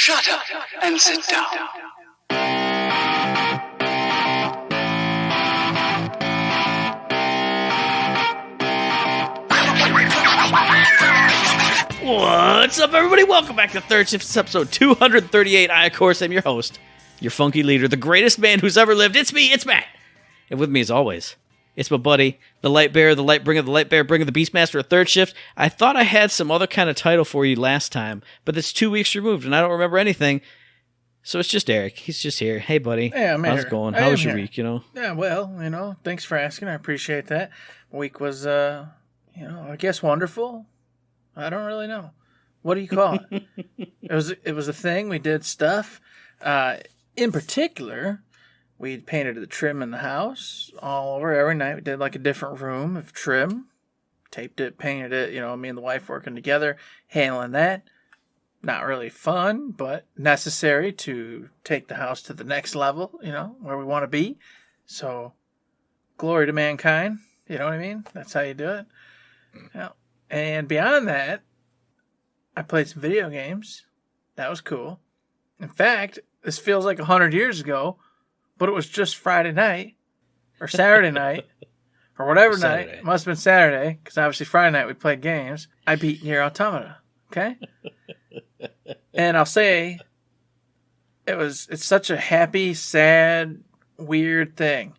Shut up and sit down. What's up, everybody? Welcome back to Third Shift. It's episode 238. I, of course, am your host, your funky leader, the greatest man who's ever lived. It's me, it's Matt. And with me, as always, it's my buddy, the light bearer, the light bringer, the light bearer, bringer, the Beastmaster of Third Shift. I thought I had some other kind of title for you last time, but it's 2 weeks removed, and I don't remember anything. So it's just Eric. He's just here. Hey, buddy. Yeah, I'm How's here. it going? How was your week, Yeah, well, thanks for asking. I appreciate that. Week was, I guess wonderful. I don't really know. What do you call it? It was a thing. We did stuff. In particular, we painted the trim in the house all over every night. We did like a different room of trim. Taped it, painted it. Me and the wife working together, handling that. Not really fun, but necessary to take the house to the next level, where we want to be. So, glory to mankind. You know what I mean? That's how you do it. Yeah. And beyond that, I played some video games. That was cool. In fact, this feels like 100 years ago, but it was just Friday night, or Saturday night, or whatever night. It must have been Saturday, because obviously Friday night we played games. I beat Nier Automata, okay? And I'll say, it's such a happy, sad, weird thing.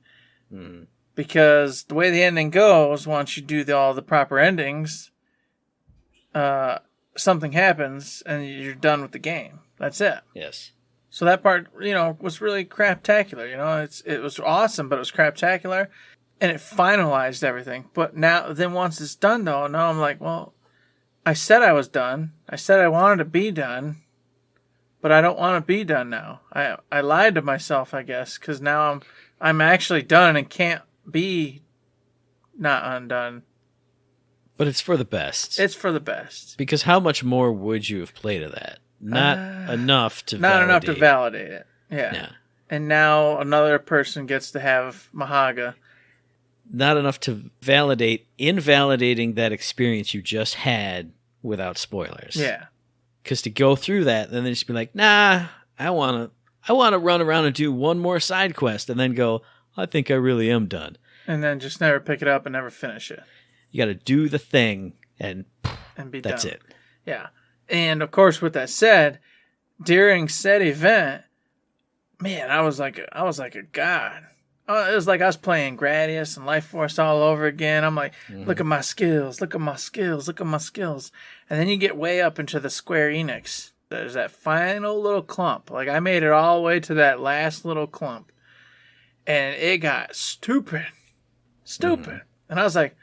Because the way the ending goes, once you do all the proper endings, something happens and you're done with the game. That's it. Yes. So that part, was really craptacular. It was awesome, but it was craptacular, and it finalized everything. But then once it's done, though, now I'm like, well, I said I was done. I said I wanted to be done, but I don't want to be done now. I lied to myself, I guess, because now I'm actually done and can't be not undone. But it's for the best. It's for the best. Because how much more would you have played of that? Not enough to validate it. Yeah. And now another person gets to have Mahaga. Not enough to validate invalidating that experience you just had without spoilers. Yeah. Because to go through that, then they just be like, nah, I want to run around and do one more side quest, and then go, I think I really am done. And then just never pick it up and never finish it. You got to do the thing and be that's done. It. Yeah. And of course, with that said, during said event, man, I was like a god. It was like I was playing Gradius and Life Force all over again. I'm like, look at my skills, look at my skills, look at my skills. And then you get way up into the Square Enix. There's that final little clump. Like, I made it all the way to that last little clump. And it got stupid. And I was like,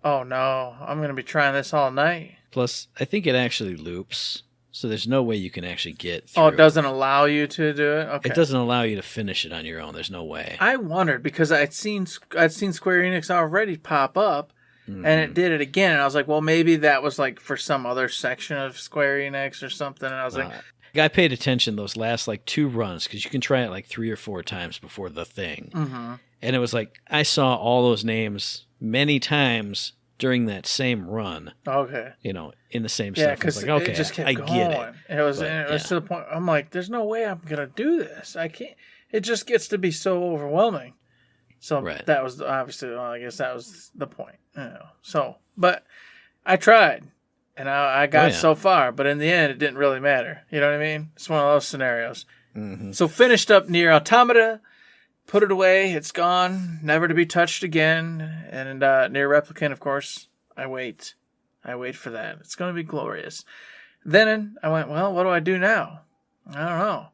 oh no, I'm going to be trying this all night. Plus, I think it actually loops, so there's no way you can actually get through. Oh, it doesn't allow you to do it? Okay. It doesn't allow you to finish it on your own. There's no way. I wondered, because I'd seen Square Enix already pop up, and it did it again, and I was like, well, maybe that was like for some other section of Square Enix or something, and I was like... I paid attention those last like 2 runs, because you can try it like 3 or 4 times before the thing. Mm-hmm. And it was like, I saw all those names many times during that same run. Okay. In the same stuff. Yeah, because like, okay, it just kept going. Get it. It was to the point, I'm like, there's no way I'm going to do this. I can't. It just gets to be so overwhelming. So That was obviously, I guess that was the point. So, but I tried. And I got so far, but in the end, it didn't really matter. You know what I mean? It's one of those scenarios. Mm-hmm. So finished up Nier Automata, put it away. It's gone, never to be touched again. And Nier Replicant, of course, I wait for that. It's going to be glorious. Then I went, well, what do I do now? I don't know.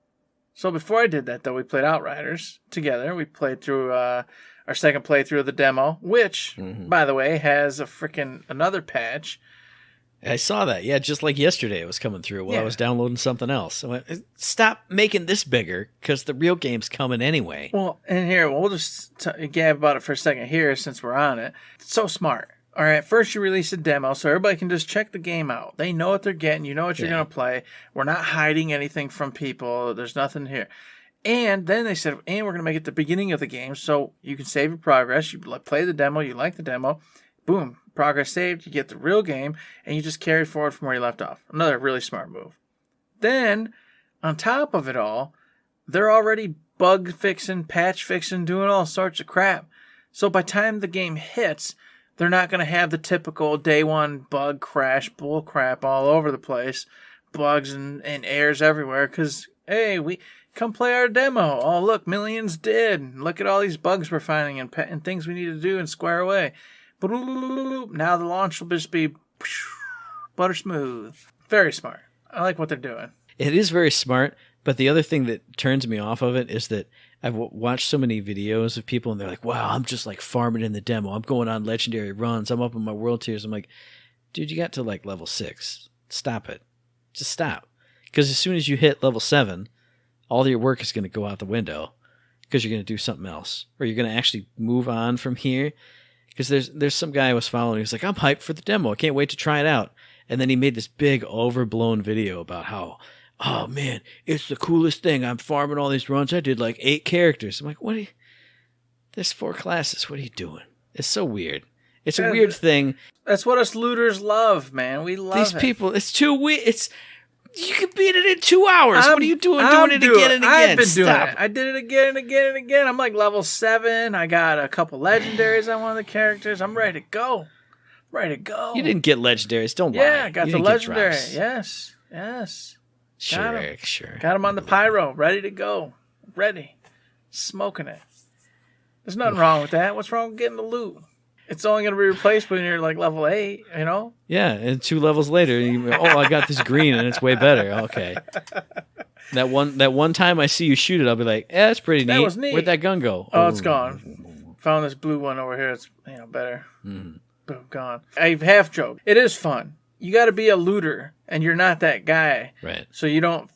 So before I did that, though, we played Outriders together. We played through our second playthrough of the demo, which, by the way, has another patch. I saw that. Yeah, just like yesterday it was coming through while I was downloading something else. I went, stop making this bigger, because the real game's coming anyway. Well, and here, we'll just gab about it for a second here since we're on it. It's so smart. All right, first you release a demo so everybody can just check the game out. They know what they're getting. You know what you're going to play. We're not hiding anything from people. There's nothing here. And then they said, and we're going to make it the beginning of the game so you can save your progress. You play the demo. You like the demo. Boom. Progress saved, you get the real game, and you just carry forward from where you left off. Another really smart move. Then on top of it all, they're already bug fixing, patch fixing, doing all sorts of crap. So by the time the game hits, they're not going to have the typical day one bug crash bull crap all over the place. Bugs and errors everywhere because, hey, we come play our demo. Oh, look, millions did. Look at all these bugs we're finding and things we need to do and square away. Now the launch will just be butter smooth. Very smart. I like what they're doing. It is very smart, but the other thing that turns me off of it is that I've watched so many videos of people and they're like, wow, I'm just like farming in the demo. I'm going on legendary runs. I'm up in my world tiers. I'm like, dude, you got to like level 6. Stop it. Just stop. Because as soon as you hit level 7, all your work is going to go out the window because you're going to do something else. Or you're going to actually move on from here. Because there's some guy I was following who's like, I'm hyped for the demo. I can't wait to try it out. And then he made this big overblown video about how, oh man, it's the coolest thing. I'm farming all these runs. I did like 8 characters. I'm like, what are you? There's 4 classes. What are you doing? It's so weird. It's a weird thing. That's what us looters love, man. We love these people. It's too weird. You can beat it in 2 hours. What are you doing it again and again? I've been doing it. I did it again and again and again. I'm like level 7. I got a couple legendaries on one of the characters. I'm ready to go. Ready to go. You didn't get legendaries. Don't lie. Yeah, I got the legendary. Yes. Sure. Got him on the pyro. Ready to go. Ready. Smoking it. There's nothing wrong with that. What's wrong with getting the loot? It's only going to be replaced when you're like level 8, you know? Yeah, and 2 levels later, I got this green and it's way better. Okay. That one time I see you shoot it, I'll be like, that's pretty neat. That was neat. Where'd that gun go? Oh, it's gone. Found this blue one over here. It's better. Mm. Boom, gone. I half joked. It is fun. You got to be a looter, and you're not that guy. Right. So you don't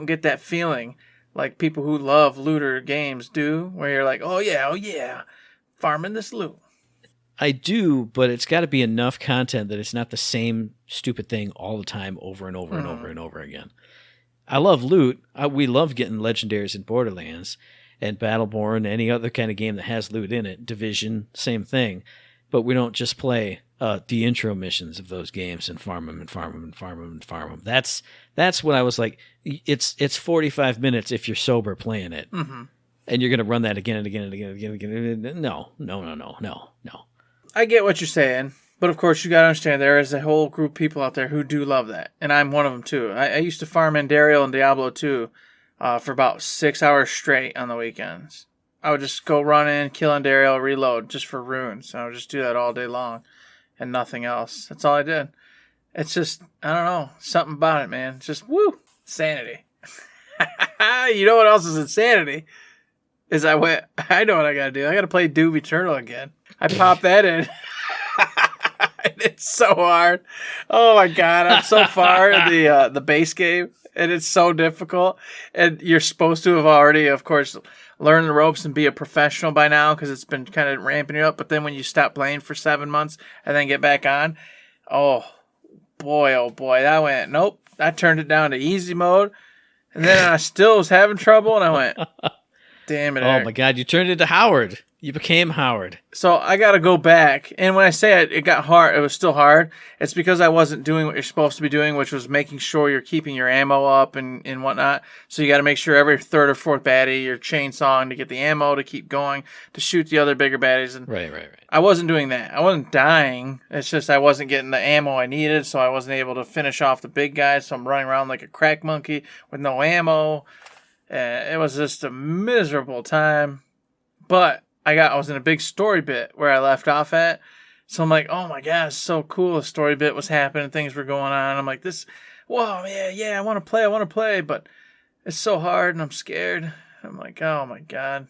get that feeling like people who love looter games do, where you're like, oh yeah, farming this loot. I do, but it's got to be enough content that it's not the same stupid thing all the time over and over and over and over again. I love loot. We love getting legendaries in Borderlands and Battleborn, any other kind of game that has loot in it. Division, same thing. But we don't just play the intro missions of those games and farm them and farm them and farm them and farm them. That's what I was like. It's 45 minutes if you're sober playing it. Mm-hmm. And you're going to run that again and again and again and again. No. I get what you're saying, but of course you got to understand there is a whole group of people out there who do love that, and I'm one of them too. I used to farm Andariel and Diablo 2 for about 6 hours straight on the weekends. I would just go run in, kill Andariel, reload just for runes. I would just do that all day long and nothing else. That's all I did. It's just, I don't know, something about it, man. It's just, woo, insanity. You know what else is insanity? Is I know what I got to do. I got to play Doom Eternal again. I popped that in. It's so hard. Oh my God. I'm so far in the base game, and it's so difficult. And you're supposed to have already, of course, learned the ropes and be a professional by now because it's been kind of ramping you up. But then when you stop playing for 7 months and then get back on, oh boy, nope. I turned it down to easy mode, and then I still was having trouble, and I went, damn it, Eric. Oh my God, you turned into Howard. You became Howard. So I got to go back. And when I say it got hard, it was still hard. It's because I wasn't doing what you're supposed to be doing, which was making sure you're keeping your ammo up and whatnot. So you got to make sure every 3rd or 4th baddie you're chainsawing to get the ammo to keep going, to shoot the other bigger baddies. And right. I wasn't doing that. I wasn't dying. It's just I wasn't getting the ammo I needed, so I wasn't able to finish off the big guys. So I'm running around like a crack monkey with no ammo. It was just a miserable time. But I was in a big story bit where I left off at. So I'm like, oh my God, it's so cool. The story bit was happening. Things were going on. I'm like, whoa, yeah, I want to play. But it's so hard and I'm scared. I'm like, oh my God.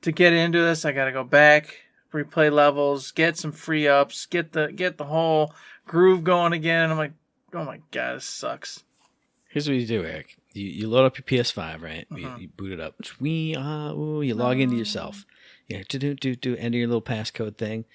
To get into this, I got to go back, replay levels, get some free ups, get the whole groove going again. I'm like, oh my God, this sucks. Here's what you do, Eric. You load up your PS5, right? Mm-hmm. You boot it up. You log into yourself. You enter your little passcode thing.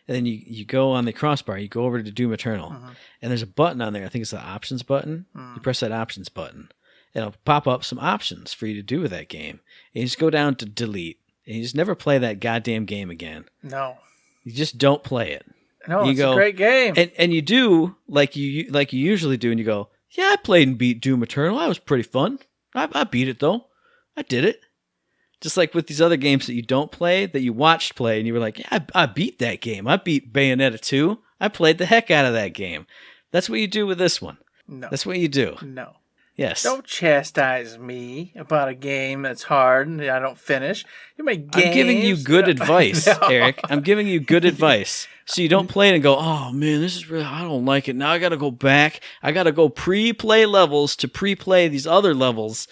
And then you go on the crossbar. You go over to Doom Eternal. Mm-hmm. And there's a button on there. I think it's the options button. Mm. You press that options button. It'll pop up some options for you to do with that game. And you just go down to delete. And you just never play that goddamn game again. No. You just don't play it. No, it's a great game. And you do like you usually do, and you go, yeah, I played and beat Doom Eternal. That was pretty fun. I beat it, though. I did it. Just like with these other games that you don't play, that you watched play, and you were like, yeah, I beat that game. I beat Bayonetta 2. I played the heck out of that game. That's what you do with this one. No. That's what you do. No. Yes. Don't chastise me about a game that's hard and I don't finish. You make games. I'm giving you good advice, Eric. I'm giving you good advice. So you don't play it and go, oh, man, this is really, I don't like it. Now I got to go back. I got to go pre-play levels to pre-play these other levels.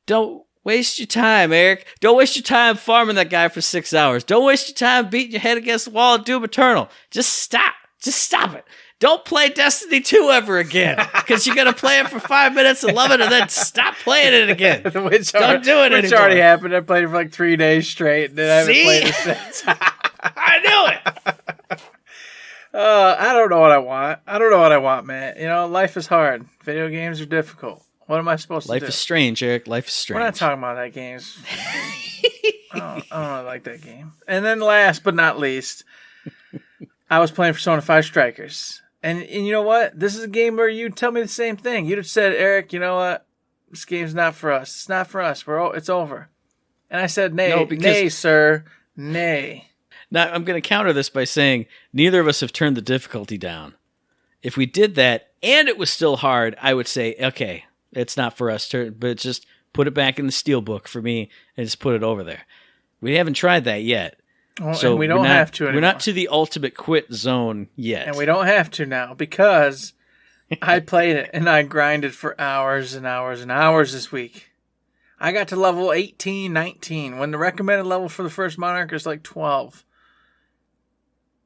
Don't waste your time, Eric. Don't waste your time farming that guy for 6 hours. Don't waste your time beating your head against the wall of Doom Eternal. Just stop. Just stop it. Don't play Destiny 2 ever again, because you're going to play it for 5 minutes and love it and then stop playing it again. Don't do it anymore. Which already happened. I played it for like 3 days straight, and then I haven't played it since. I knew it. I don't know what I want, man. You know, life is hard. Video games are difficult. What am I supposed to do? Life is strange, Eric. Life is strange. We're not talking about that games. I don't like that game. And then last but not least, I was playing Persona 5 Strikers. And you know what? This is a game where you tell me the same thing. You'd have said, Eric, you know what? This game's not for us. It's not for us. It's over. And I said, nay, sir. Nay. Now, I'm going to counter this by saying neither of us have turned the difficulty down. If we did that and it was still hard, I would say, okay, it's not for us, but just put it back in the steelbook for me and just put it over there. We haven't tried that yet. Well, so we don't have to anymore. We're not to the ultimate quit zone yet. And we don't have to now because I played it and I grinded for hours and hours and hours this week. I got to level 18, 19, when the recommended level for the first Monarch is like 12.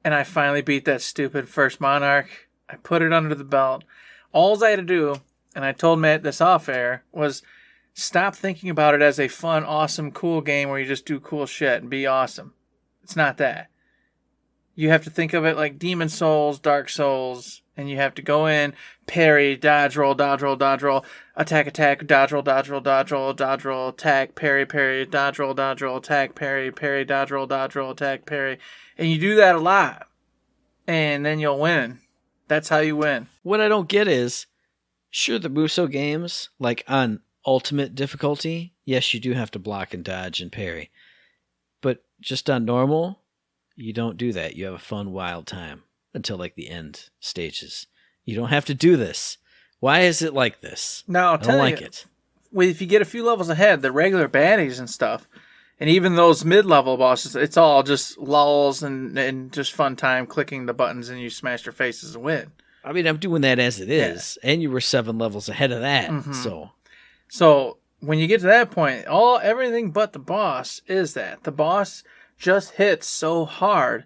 And I finally beat that stupid first Monarch. I put it under the belt. All I had to do, and I told Matt this off air, was stop thinking about it as a fun, awesome, cool game where you just do cool shit and be awesome. It's not that. You have to think of it like Demon Souls, Dark Souls, and you have to go in, parry, dodge roll, attack, dodge roll, dodge roll, attack, parry, dodge roll, attack, parry, dodge roll, attack, parry. And you do that a lot. And then you'll win. That's how you win. What I don't get is, sure, the Muso games, like on ultimate difficulty, yes, you do have to block and dodge and parry. But just on normal, you don't do that. You have a fun, wild time until like the end stages. You don't have to do this. Why is it like this? No, I don't like it. If you get a few levels ahead, the regular baddies and stuff, and even those mid-level bosses, it's all just lulls and just fun time clicking the buttons and you smash their faces and win. I mean, I'm doing that as it is, and you were 7 levels ahead of that. Mm-hmm. So when you get to that point, everything but the boss is that. The boss just hits so hard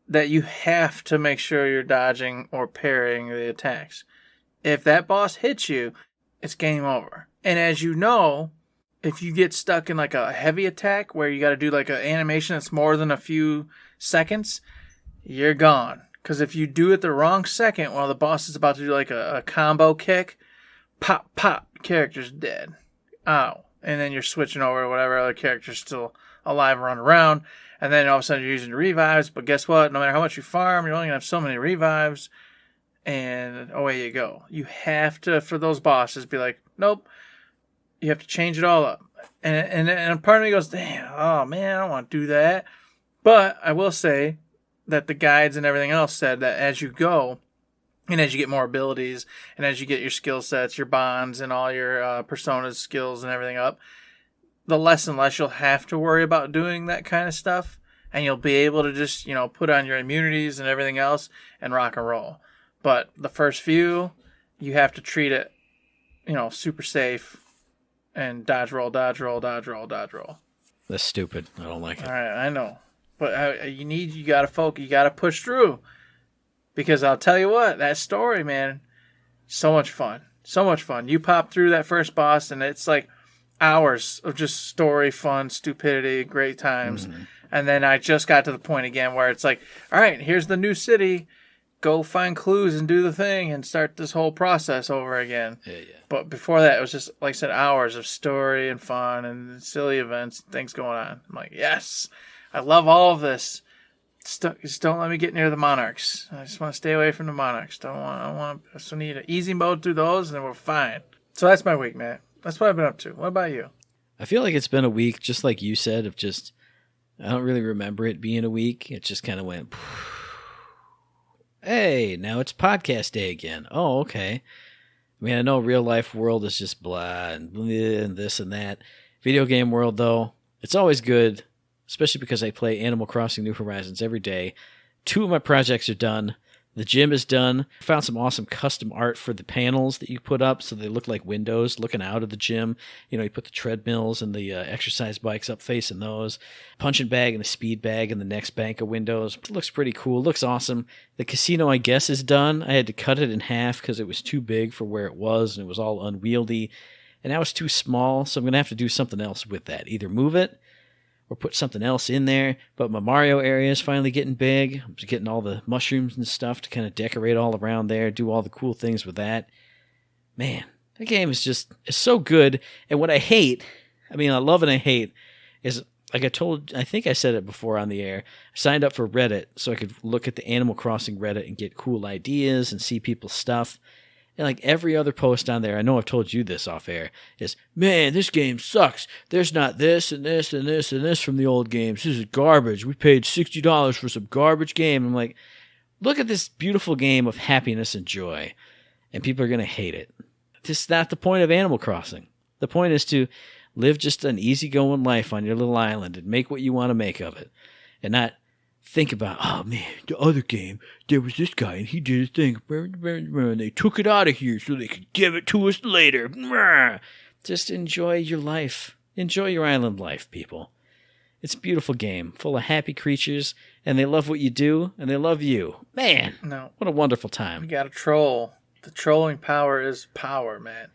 that you have to make sure you're dodging or parrying the attacks. If that boss hits you, it's game over. And as you know, if you get stuck in like a heavy attack where you got to do like an animation that's more than a few seconds, you're gone. Because if you do it the wrong second while the boss is about to do like a combo kick, pop, character's dead. Ow. And then you're switching over to whatever other character's still alive and run around. And then all of a sudden you're using revives. But guess what? No matter how much you farm, you're only going to have so many revives. And away you go. You have to, for those bosses, be like, nope. You have to change it all up. And a part of me goes, damn, oh man, I don't want to do that. But I will say that the guides and everything else said that as you go, and as you get more abilities, and as you get your skill sets, your bonds, and all your personas skills and everything up, the less and less you'll have to worry about doing that kind of stuff. And you'll be able to just, put on your immunities and everything else and rock and roll. But the first few, you have to treat it, super safe and dodge roll. That's stupid. I don't like it. All right, I know. But you got to focus. You got to push through. Because I'll tell you what, that story, man, so much fun. So much fun. You pop through that first boss, and it's like hours of just story, fun, stupidity, great times. Mm-hmm. And then I just got to the point again where it's like, all right, here's the new city. Go find clues and do the thing and start this whole process over again. Yeah. But before that, it was just, like I said, hours of story and fun and silly events and things going on. I'm like, yes, I love all of this. Just don't let me get near the Monarchs. I just want to stay away from the Monarchs. I just need an easy mode through those, and then we're fine. So that's my week, Matt. That's what I've been up to. What about you? I feel like it's been a week, just like you said, of just, I don't really remember it being a week. It just kind of went, hey, now it's podcast day again. Oh, okay. I mean, I know real life world is just blah and bleh and this and that. Video game world, though, it's always good, especially because I play Animal Crossing New Horizons every day. 2 of my projects are done. The gym is done. I found some awesome custom art for the panels that you put up so they look like windows looking out of the gym. You know, you put the treadmills and the exercise bikes up facing those. Punching bag and the speed bag and the next bank of windows. It looks pretty cool. It looks awesome. The casino, I guess, is done. I had to cut it in half because it was too big for where it was and it was all unwieldy. And now it's too small, so I'm going to have to do something else with that. Either move it or put something else in there. But my Mario area is finally getting big. I'm just getting all the mushrooms and stuff to kind of decorate all around there, do all the cool things with that. Man, that game is just, it's so good. And what I hate, I mean, I love and I hate, is like I think I said it before on the air, I signed up for Reddit so I could look at the Animal Crossing Reddit and get cool ideas and see people's stuff. And like every other post on there, I know I've told you this off air, is, man, this game sucks. There's not this and this and this and this from the old games. This is garbage. We paid $60 for some garbage game. I'm like, look at this beautiful game of happiness and joy. And people are going to hate it. This is not the point of Animal Crossing. The point is to live just an easygoing life on your little island and make what you want to make of it. And not think about, oh man, the other game, there was this guy and he did his thing. And they took it out of here so they could give it to us later. Just enjoy your life. Enjoy your island life, people. It's a beautiful game, full of happy creatures, and they love what you do, and they love you. Man, No, what a wonderful time. we got to troll. The trolling power is power, man.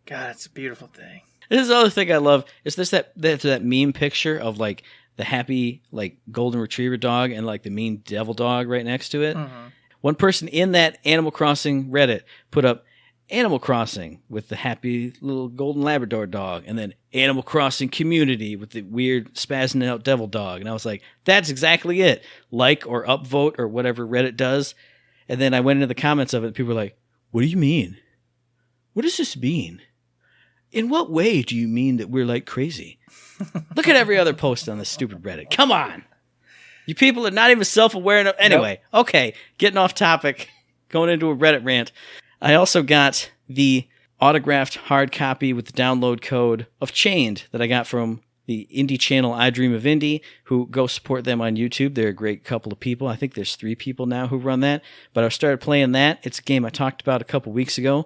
God, it's a beautiful thing. This is the other thing I love, is that meme picture of like the happy like golden retriever dog and like the mean devil dog right next to it. Mm-hmm. One person in that Animal Crossing Reddit put up Animal Crossing with the happy little golden Labrador dog, and then Animal Crossing Community with the weird spazzing out devil dog. And I was like, that's exactly it. Like or upvote or whatever Reddit does. And then I went into the comments of it, and people were like, what do you mean? What does this mean? In what way do you mean that we're like crazy? Look at every other post on this stupid Reddit. Come on. You people are not even self-aware enough. Anyway, nope. Okay, getting off topic, going into a Reddit rant. I also got the autographed hard copy with the download code of Chained that I got from the indie channel I Dream of Indie, who go support them on YouTube. They're a great couple of people. I think there's 3 people now who run that. But I started playing that. It's a game I talked about a couple weeks ago.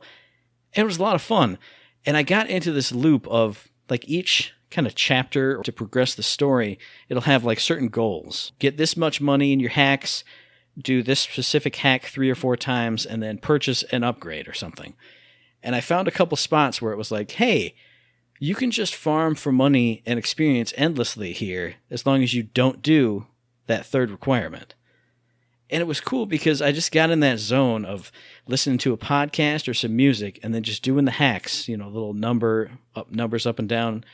And it was a lot of fun. And I got into this loop of like each kind of chapter to progress the story. It'll have like certain goals. Get this much money in your hacks, do this specific hack 3 or 4 times, and then purchase an upgrade or something. And I found a couple spots where it was like, hey, you can just farm for money and experience endlessly here as long as you don't do that 3rd requirement. And it was cool because I just got in that zone of listening to a podcast or some music and then just doing the hacks, you know, little numbers up and down,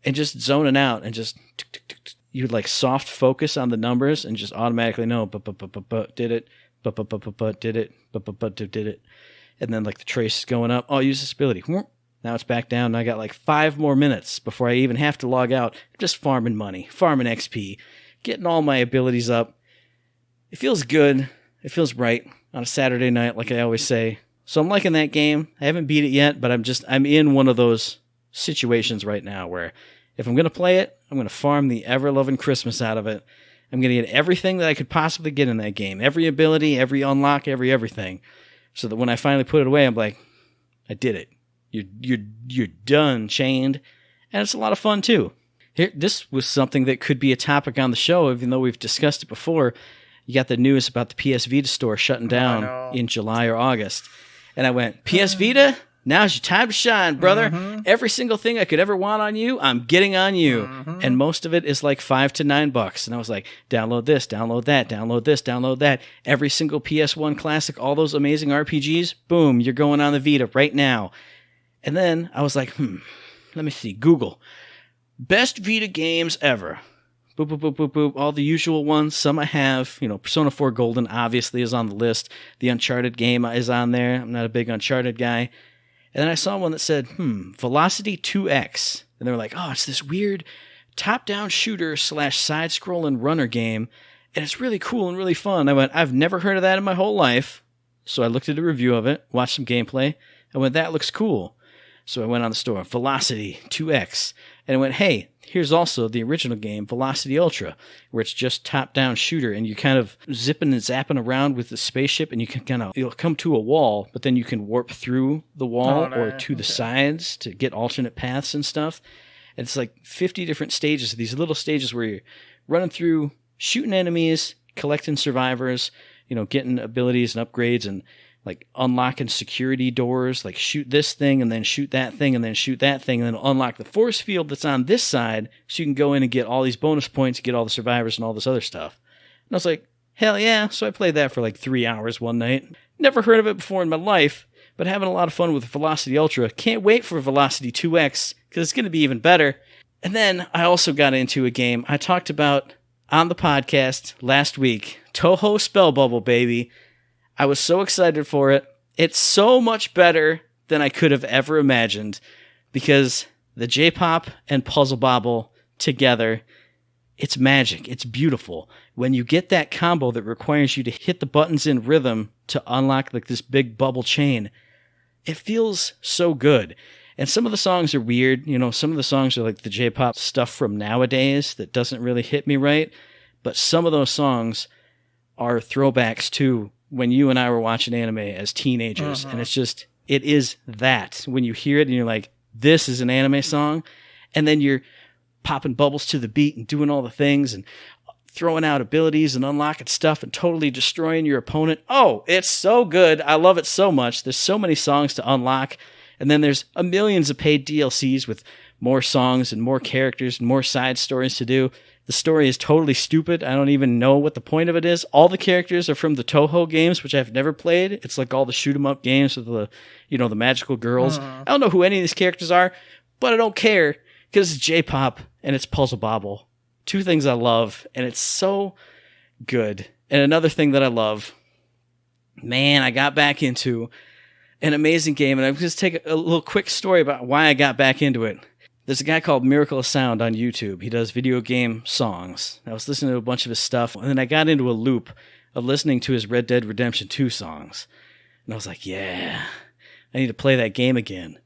and just zoning out and just you would like soft focus on the numbers and just automatically know did it, did it, did it. And then like the trace is going up. Oh, use this ability. Now it's back down. And I got like 5 more minutes before I even have to log out. Just farming money, farming XP, getting all my abilities up. It feels good. It feels right on a Saturday night, like I always say. So I'm liking that game. I haven't beat it yet, but I'm in one of those situations right now where if I'm going to play it, I'm going to farm the ever-loving Christmas out of it. I'm going to get everything that I could possibly get in that game. Every ability, every unlock, everything. So that when I finally put it away, I'm like, I did it. You're done, Chained. And it's a lot of fun, too. This was something that could be a topic on the show, even though we've discussed it before. You got the news about the PS Vita store shutting down in July or August. And I went, PS Vita? Now's your time to shine, brother. Mm-hmm. Every single thing I could ever want on you, I'm getting on you. Mm-hmm. And most of it is like $5 to $9. And I was like, download this, download that, download this, download that. Every single PS1 classic, all those amazing RPGs, boom, you're going on the Vita right now. And then I was like, let me see, Google. Best Vita games ever. Boop, boop, boop, boop, boop. All the usual ones. Some I have. You know, Persona 4 Golden obviously is on the list. The Uncharted game is on there. I'm not a big Uncharted guy. And then I saw one that said, Velocity 2X. And they were like, oh, it's this weird top-down shooter / side-scrolling runner game. And it's really cool and really fun. I went, I've never heard of that in my whole life. So I looked at a review of it, watched some gameplay. I went, that looks cool. So I went on the store, Velocity 2X. And I went, hey, here's also the original game, Velocity Ultra, where it's just top-down shooter, and you kind of zipping and zapping around with the spaceship, and you can you'll come to a wall, but then you can warp through the wall or to the sides to get alternate paths and stuff. And it's like 50 different stages, these little stages where you're running through, shooting enemies, collecting survivors, getting abilities and upgrades, and like unlocking security doors, like shoot this thing and then shoot that thing and then shoot that thing, and then unlock the force field that's on this side so you can go in and get all these bonus points, get all the survivors and all this other stuff. And I was like, hell yeah. So I played that for like 3 hours one night. Never heard of it before in my life, but having a lot of fun with Velocity Ultra. Can't wait for Velocity 2X because it's going to be even better. And then I also got into a game I talked about on the podcast last week, Touhou Spell Bubble, baby. I was so excited for it. It's so much better than I could have ever imagined because the J-pop and Puzzle Bobble together, it's magic. It's beautiful. When you get that combo that requires you to hit the buttons in rhythm to unlock like this big bubble chain, it feels so good. And some of the songs are weird. Some of the songs are like the J-pop stuff from nowadays that doesn't really hit me right. But some of those songs are throwbacks to when you and I were watching anime as teenagers. And it is that. When you hear it and you're like, this is an anime song. And then you're popping bubbles to the beat and doing all the things and throwing out abilities and unlocking stuff and totally destroying your opponent. Oh, it's so good. I love it so much. There's so many songs to unlock. And then there's millions of paid DLCs with more songs and more characters and more side stories to do. The story is totally stupid. I don't even know what the point of it is. All the characters are from the Touhou games, which I've never played. It's like all the shoot 'em up games with the, the magical girls. I don't know who any of these characters are, but I don't care because it's J-pop and it's Puzzle Bobble. Two things I love, and it's so good. And another thing that I love, man, I got back into an amazing game, and I'm just take a little quick story about why I got back into it. There's a guy called Miracle of Sound on YouTube. He does video game songs. I was listening to a bunch of his stuff, and then I got into a loop of listening to his Red Dead Redemption 2 songs. And I was like, yeah, I need to play that game again.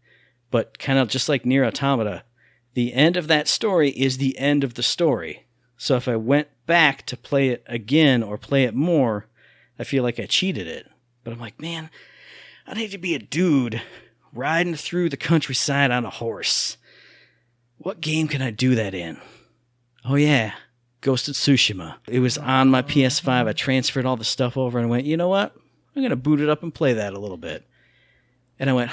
But kind of just like Nier Automata, the end of that story is the end of the story. So if I went back to play it again or play it more, I feel like I cheated it. But I'm like, man, I need to be a dude riding through the countryside on a horse. What game can I do that in? Oh yeah, Ghost of Tsushima. It was on my PS5. I transferred all the stuff over and went, you know what? I'm going to boot it up and play that a little bit. And I went,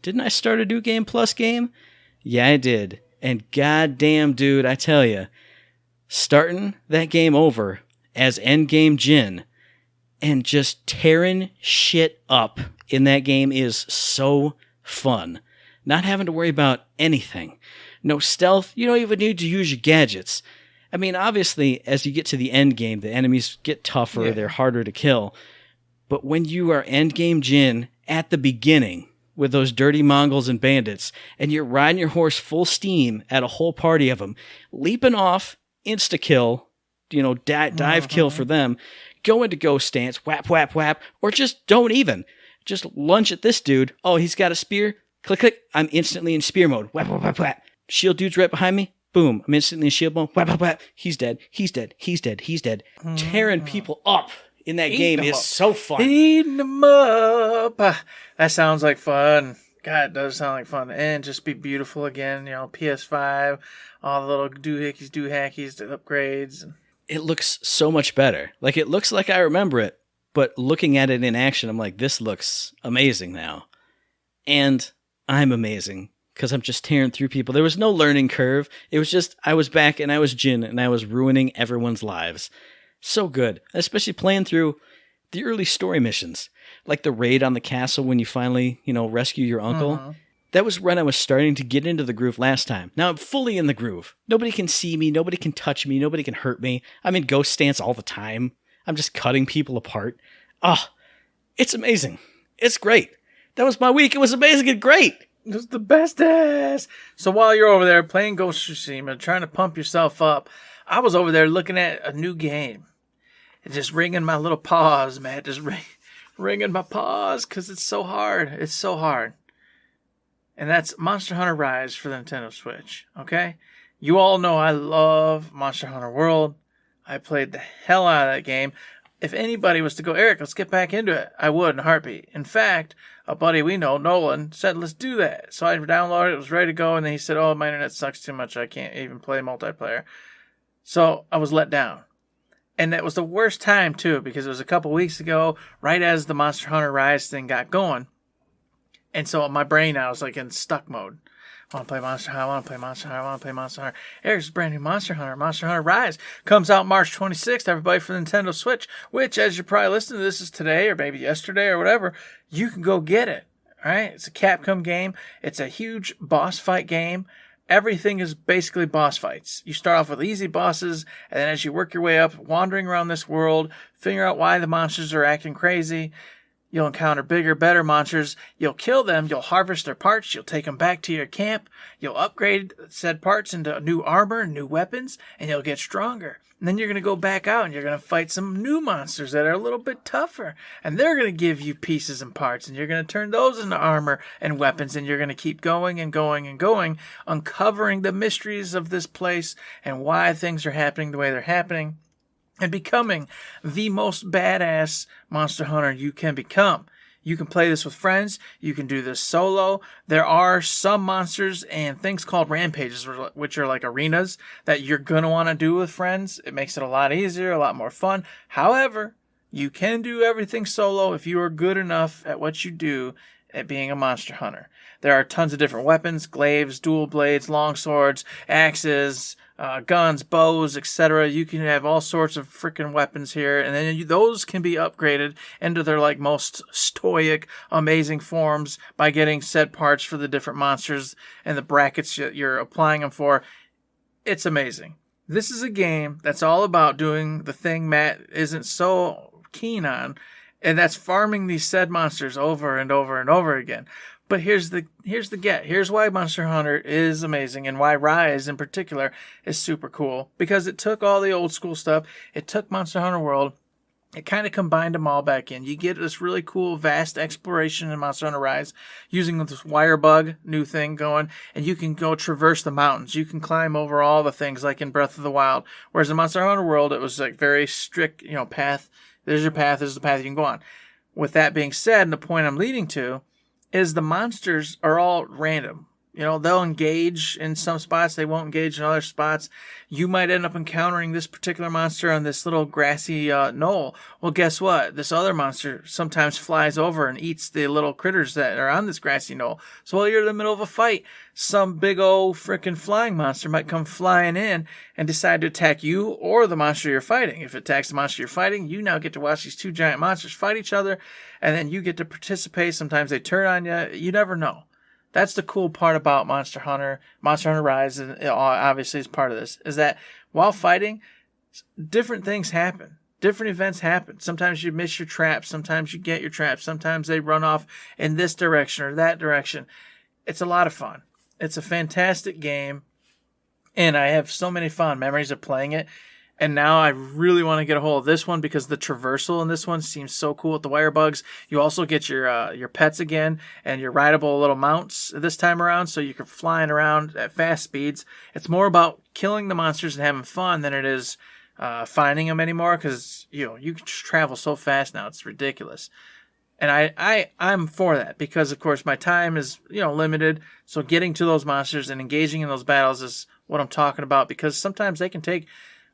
didn't I start a New Game Plus game? Yeah, I did. And goddamn, dude, I tell you, starting that game over as Endgame Jin and just tearing shit up in that game is so fun. Not having to worry about anything. No stealth. You don't even need to use your gadgets. I mean, obviously, as you get to the end game, the enemies get tougher. Yeah. They're harder to kill. But when you are Endgame Jin at the beginning with those dirty Mongols and bandits, and you're riding your horse full steam at a whole party of them, leaping off, insta-kill, dive kill for them, go into ghost stance, whap, whap, whap, or just don't even. Just lunge at this dude. Oh, he's got a spear. Click, click. I'm instantly in spear mode. Whap, whap, whap, whap. Shield dude's right behind me. Boom. I'm instantly in shield mode. Whap, whap, whap. He's dead. He's dead. He's dead. He's dead. Tearing people up in that game is so fun. Eating them up. That sounds like fun. God, it does sound like fun. And just be beautiful again. PS5, all the little doohickeys, doohackies, the upgrades. It looks so much better. Like, it looks like I remember it, but looking at it in action, I'm like, this looks amazing now. And I'm amazing because I'm just tearing through people. There was no learning curve. It was just, I was back and I was Jin and I was ruining everyone's lives. So good. Especially playing through the early story missions. Like the raid on the castle when you finally, rescue your uncle. That was when I was starting to get into the groove last time. Now I'm fully in the groove. Nobody can see me. Nobody can touch me. Nobody can hurt me. I'm in ghost stance all the time. I'm just cutting people apart. Oh, it's amazing. It's great. That was my week. It was amazing and great. It was the bestest. So while you're over there playing Ghost of Tsushima, trying to pump yourself up, I was over there looking at a new game. And just wringing my little paws, man. Just wringing my paws because it's so hard. It's so hard. And that's Monster Hunter Rise for the Nintendo Switch. Okay? You all know I love Monster Hunter World. I played the hell out of that game. If anybody was to go, Eric, let's get back into it, I would in a heartbeat. In fact, a buddy we know, Nolan, said, let's do that. So I downloaded it, it was ready to go, and then he said, oh, my internet sucks too much, I can't even play multiplayer. So I was let down. And that was the worst time, too, because it was a couple weeks ago, right as the Monster Hunter Rise thing got going. And so my brain now is like in stuck mode. I want to play Monster Hunter, I want to play Monster Hunter, I want to play Monster Hunter. Eric's brand new Monster Hunter. Monster Hunter Rise comes out March 26th, everybody, for the Nintendo Switch, which, as you're probably listening to this, is today or maybe yesterday or whatever, you can go get it. All right? It's a Capcom game. It's a huge boss fight game. Everything is basically boss fights. You start off with easy bosses, and then as you work your way up, wandering around this world, figure out why the monsters are acting crazy. You'll encounter bigger, better monsters. You'll kill them. You'll harvest their parts. You'll take them back to your camp. You'll upgrade said parts into new armor, new weapons, and you'll get stronger. And then you're going to go back out and you're going to fight some new monsters that are a little bit tougher. And they're going to give you pieces and parts. And you're going to turn those into armor and weapons. And you're going to keep going and going and going, uncovering the mysteries of this place and why things are happening the way they're happening. And becoming the most badass Monster Hunter you can become. You can play this with friends. You can do this solo. There are some monsters and things called rampages, which are like arenas that you're going to want to do with friends. It makes it a lot easier, a lot more fun. However, you can do everything solo if you are good enough at what you do at being a Monster Hunter. There are tons of different weapons, glaives, dual blades, long swords, axes, guns, bows, etc. You can have all sorts of freaking weapons here, and then those can be upgraded into their like most stoic, amazing forms by getting set parts for the different monsters and the brackets that you're applying them for. It's amazing. This is a game that's all about doing the thing Matt isn't so keen on, and that's farming these said monsters over and over and over again. But here's the get. Here's why Monster Hunter is amazing and why Rise in particular is super cool. Because it took all the old school stuff. It took Monster Hunter World. It kind of combined them all back in. You get this really cool, vast exploration in Monster Hunter Rise using this wire bug new thing going. And you can go traverse the mountains. You can climb over all the things like in Breath of the Wild. Whereas in Monster Hunter World, it was like very strict, path. There's your path. This is the path you can go on. With that being said, and the point I'm leading to, is the monsters are all random. They'll engage in some spots. They won't engage in other spots. You might end up encountering this particular monster on this little grassy knoll. Well, guess what? This other monster sometimes flies over and eats the little critters that are on this grassy knoll. So while you're in the middle of a fight, some big old freaking flying monster might come flying in and decide to attack you or the monster you're fighting. If it attacks the monster you're fighting, you now get to watch these two giant monsters fight each other, and then you get to participate. Sometimes they turn on you. You never know. That's the cool part about Monster Hunter Rise, and obviously is part of this, is that while fighting, different things happen. Different events happen. Sometimes you miss your traps. Sometimes you get your traps. Sometimes they run off in this direction or that direction. It's a lot of fun. It's a fantastic game, and I have so many fond memories of playing it. And now I really want to get a hold of this one because the traversal in this one seems so cool with the wire bugs. You also get your pets again and your rideable little mounts this time around, so you can flying around at fast speeds. It's more about killing the monsters and having fun than it is finding them anymore, because you can just travel so fast now. It's ridiculous. And I'm for that because, of course, my time is limited. So getting to those monsters and engaging in those battles is what I'm talking about, because sometimes they can take...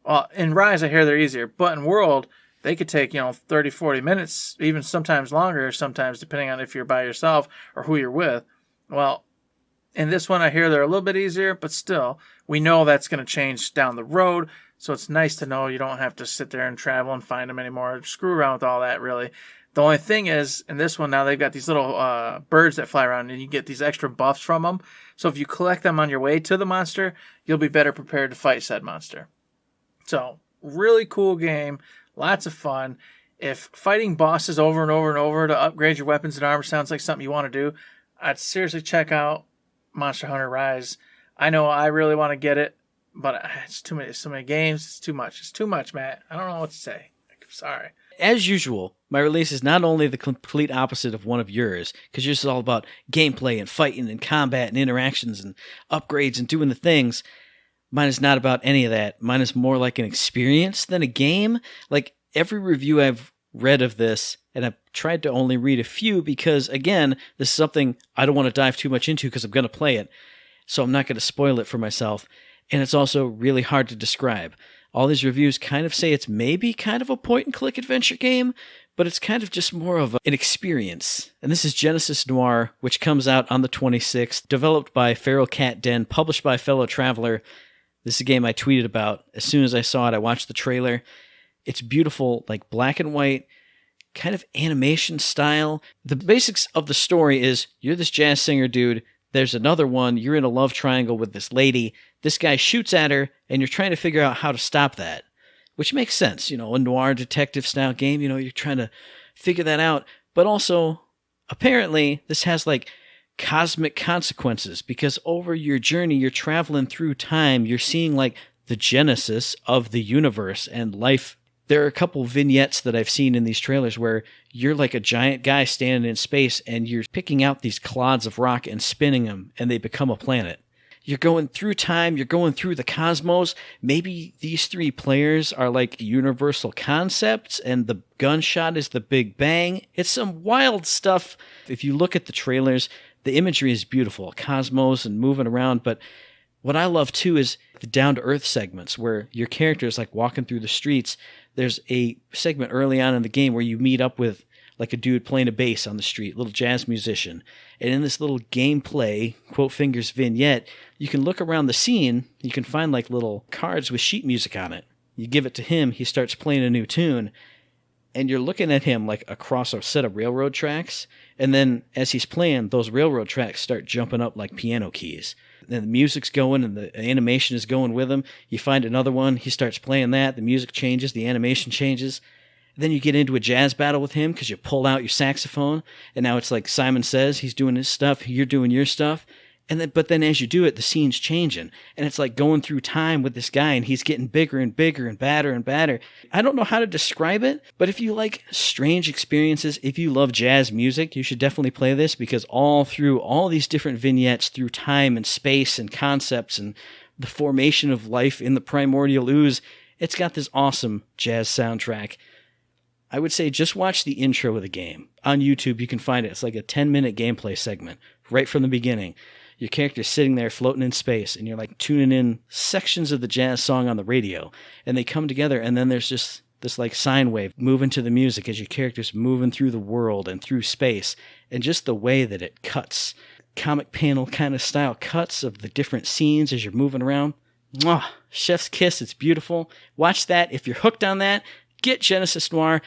Well, in Rise, I hear they're easier, but in World, they could take, 30, 40 minutes, even sometimes longer, sometimes depending on if you're by yourself or who you're with. Well, in this one, I hear they're a little bit easier, but still, we know that's going to change down the road, so it's nice to know you don't have to sit there and travel and find them anymore. Screw around with all that, really. The only thing is, in this one now, they've got these little birds that fly around, and you get these extra buffs from them. So if you collect them on your way to the monster, you'll be better prepared to fight said monster. So, really cool game, lots of fun. if fighting bosses over and over and over to upgrade your weapons and armor sounds like something you want to do, I'd seriously check out Monster Hunter Rise. I know I really want to get it, but it's too many, so many games. It's too much. It's too much, Matt. I don't know what to say. I'm sorry. As usual, my release is not only the complete opposite of one of yours, because yours is all about gameplay and fighting and combat and interactions and upgrades and doing the things. Mine is not about any of that. Mine is more like an experience than a game. Like every review I've read of this, and I've tried to only read a few because, again, this is something I don't want to dive too much into because I'm going to play it, so I'm not going to spoil it for myself. And it's also really hard to describe. All these reviews kind of say it's maybe kind of a point-and-click adventure game, but it's kind of just more of an experience. And this is Genesis Noir, which comes out on the 26th, developed by Feral Cat Den, published by Fellow Traveler. This is a game I tweeted about. As soon as I saw it, I watched the trailer. It's beautiful, like black and white, kind of animation style. The basics of the story is you're this jazz singer dude. There's another one. You're in a love triangle with this lady. This guy shoots at her, and you're trying to figure out how to stop that, which makes sense. You know, a noir detective style game, you know, you're trying to figure that out. But also, apparently, this has like cosmic consequences because over your journey, you're traveling through time. You're seeing like the genesis of the universe and life. There are a couple vignettes that I've seen in these trailers where you're like a giant guy standing in space and you're picking out these clods of rock and spinning them and they become a planet. You're going through time, you're going through the cosmos. Maybe these three players are like universal concepts and the gunshot is the Big Bang. It's some wild stuff. If you look at the trailers, the imagery is beautiful, cosmos and moving around, but what I love too is the down-to-earth segments where your character is like walking through the streets. There's a segment early on in the game where you meet up with like a dude playing a bass on the street, little jazz musician. And in this little gameplay, quote fingers vignette, you can look around the scene. You can find like little cards with sheet music on it. You give it to him, he starts playing a new tune. And you're looking at him like across a set of railroad tracks. And then as he's playing, those railroad tracks start jumping up like piano keys. Then the music's going and the animation is going with him. You find another one, he starts playing that, the music changes, the animation changes. Then you get into a jazz battle with him because you pull out your saxophone, and now it's like Simon Says, he's doing his stuff, you're doing your stuff. But then as you do it, the scene's changing. And it's like going through time with this guy, and he's getting bigger and bigger and badder and badder. I don't know how to describe it, but if you like strange experiences, if you love jazz music, you should definitely play this because all through all these different vignettes through time and space and concepts and the formation of life in the primordial ooze, it's got this awesome jazz soundtrack. I would say just watch the intro of the game. On YouTube, you can find it. It's like a 10-minute gameplay segment right from the beginning. Your character's sitting there floating in space, and you're like tuning in sections of the jazz song on the radio, and they come together, and then there's just this like sine wave moving to the music as your character's moving through the world and through space, and just the way that it cuts, comic panel kind of style cuts of the different scenes as you're moving around. Mwah! Chef's kiss, it's beautiful. Watch that. If you're hooked on that, get Genesis Noir,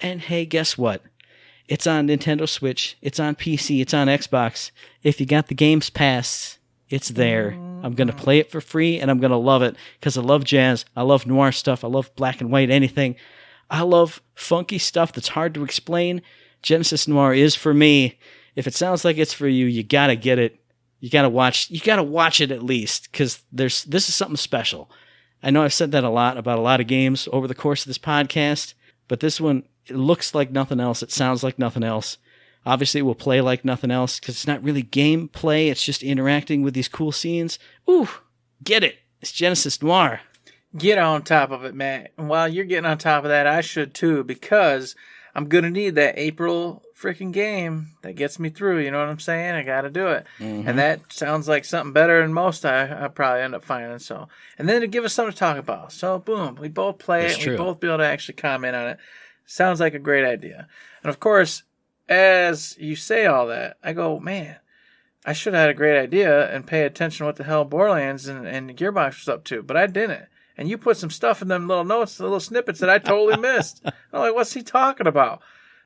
and hey, guess what? It's on Nintendo Switch, it's on PC, it's on Xbox. If you got the Games Pass, it's there. I'm going to play it for free, and I'm going to love it, because I love jazz, I love noir stuff, I love black and white anything. I love funky stuff that's hard to explain. Genesis Noir is for me. If it sounds like it's for you, you got to get it. You got to watch it at least, because this is something special. I know I've said that a lot about a lot of games over the course of this podcast, but this one, it looks like nothing else. It sounds like nothing else. Obviously, it will play like nothing else because it's not really gameplay. It's just interacting with these cool scenes. Ooh, get it. It's Genesis Noir. Get on top of it, Matt. And while you're getting on top of that, I should too, because I'm going to need that April freaking game that gets me through. You know what I'm saying? I got to do it. Mm-hmm. And that sounds like something better than most I probably end up finding. So, and then to give us something to talk about. So, boom, we both play it. We both be able to actually comment on it. Sounds like a great idea. And of course, as you say all that, I go, man, I should have had a great idea and pay attention to what the hell Borderlands and Gearbox was up to, but I didn't. And you put some stuff in them little notes, the little snippets that I totally missed. I'm like, what's he talking about?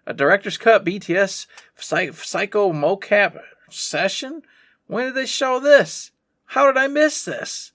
A director's cut BTS psycho mocap session? When did they show this? How did I miss this?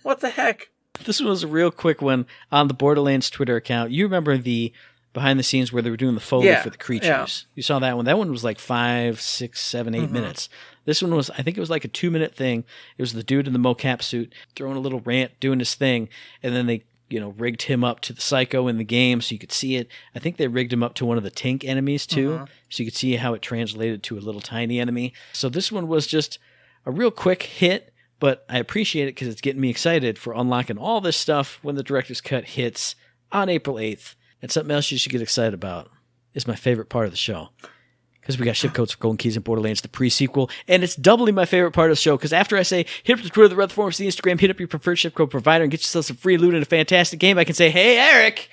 What the heck? This was a real quick one on the Borderlands Twitter account. You remember the behind the scenes where they were doing the Foley for the creatures. Yeah. You saw that one. That one was like 5, 6, 7, 8 minutes. This one was, I think it was like a 2-minute thing. It was the dude in the mocap suit throwing a little rant, doing his thing, and then they, rigged him up to the psycho in the game so you could see it. I think they rigged him up to one of the tank enemies too, so you could see how it translated to a little tiny enemy. So this one was just a real quick hit, but I appreciate it because it's getting me excited for unlocking all this stuff when the director's cut hits on April 8th. And something else you should get excited about is my favorite part of the show. Because we got ship codes for Golden Keys and Borderlands, the pre-sequel. And it's doubly my favorite part of the show, because after I say, hit up the Twitter, the Red Forums, the Instagram, hit up your preferred ship code provider, and get yourself some free loot and a fantastic game, I can say, hey, Eric,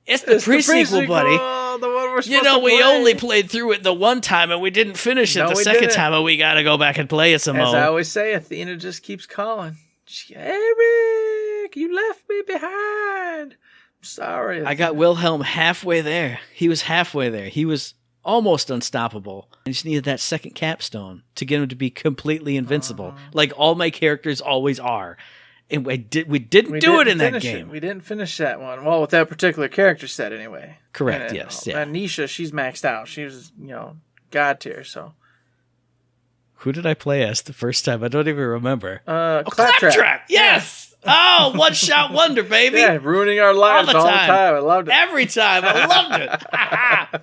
it's the pre-sequel, buddy. The one we're supposed to we play. only played through it the one time, and we didn't finish it the second time, and we got to go back and play it some more. As I always say, Athena just keeps calling. Eric, you left me behind. I'm sorry, Athena. I got Wilhelm halfway there. He was halfway there. He was almost unstoppable. I just needed that second capstone to get him to be completely invincible, like all my characters always are. And we didn't do it in that game. We didn't finish that one. Well, with that particular character set, anyway. Correct. Yes. Yeah. And Nisha, she's maxed out. She was, god tier. So. Who did I play as the first time? I don't even remember. Claptrap. Yes. Oh, one shot wonder, baby. Yeah, ruining our lives all the time. I loved it. Every time. I loved it.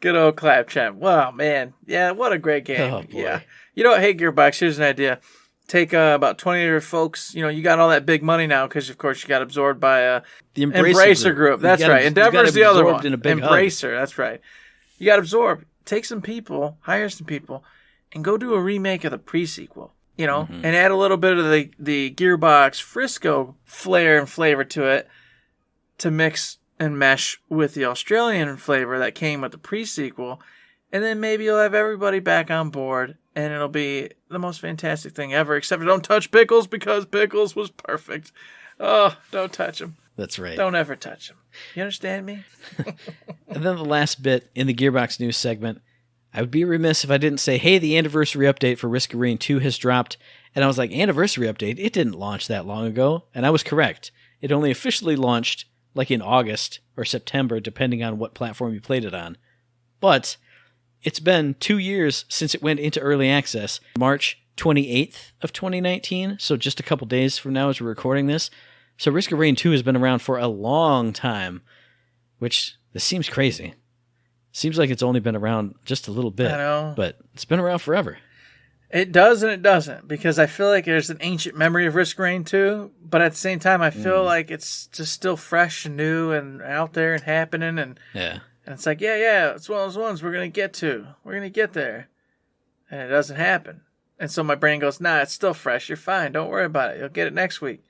Good old Claptrap. Wow, man. Yeah, what a great game. Oh, boy. Yeah. You know what? Hey, Gearbox, here's an idea. Take about 20 of your folks. You got all that big money now because, of course, you got absorbed by the Embracer Group. That's right. Endeavor's the other one. Embracer. That's right. You got absorbed. Take some people, hire some people, and go do a remake of the pre-sequel. And add a little bit of the Gearbox Frisco flair and flavor to it to mix and mesh with the Australian flavor that came with the pre-sequel, and then maybe you'll have everybody back on board, and it'll be the most fantastic thing ever, except don't touch Pickles, because Pickles was perfect. Oh, don't touch him. That's right. Don't ever touch him. You understand me? And then the last bit in the Gearbox News segment, I would be remiss if I didn't say, hey, the anniversary update for Risk of Rain 2 has dropped, and I was like, anniversary update? It didn't launch that long ago, and I was correct. It only officially launched like in August or September, depending on what platform you played it on. But it's been 2 years since it went into early access, March 28th of 2019, so just a couple days from now as we're recording this. So Risk of Rain 2 has been around for a long time, which this seems crazy. Seems like it's only been around just a little bit, I know. But it's been around forever. It does and it doesn't, because I feel like there's an ancient memory of Risk of Rain 2, but at the same time, I feel like it's just still fresh and new and out there and happening, and it's like, yeah, it's one of those ones we're going to get to. We're going to get there. And it doesn't happen. And so my brain goes, nah, it's still fresh. You're fine. Don't worry about it. You'll get it next week.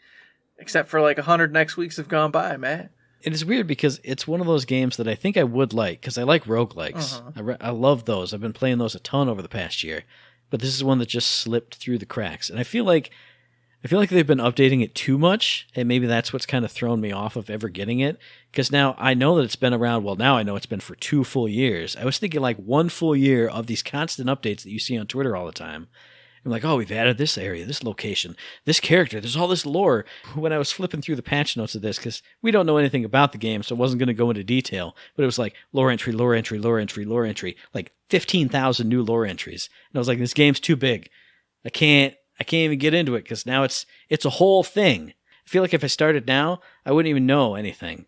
Except for like 100 next weeks have gone by, man. It is weird because it's one of those games that I think I would like, because I like roguelikes. I love those. I've been playing those a ton over the past year. But this is one that just slipped through the cracks. And I feel like they've been updating it too much, and maybe that's what's kind of thrown me off of ever getting it. Because now I know that it's been around, well, now I know it's been for 2 full years. I was thinking like 1 full year of these constant updates that you see on Twitter all the time. I'm like, oh, we've added this area, this location, this character, there's all this lore. When I was flipping through the patch notes of this, because we don't know anything about the game, so I wasn't going to go into detail, but it was like lore entry, lore entry, lore entry, lore entry, like 15,000 new lore entries. And I was like, this game's too big. I can't even get into it, because now it's a whole thing. I feel like if I started now, I wouldn't even know anything.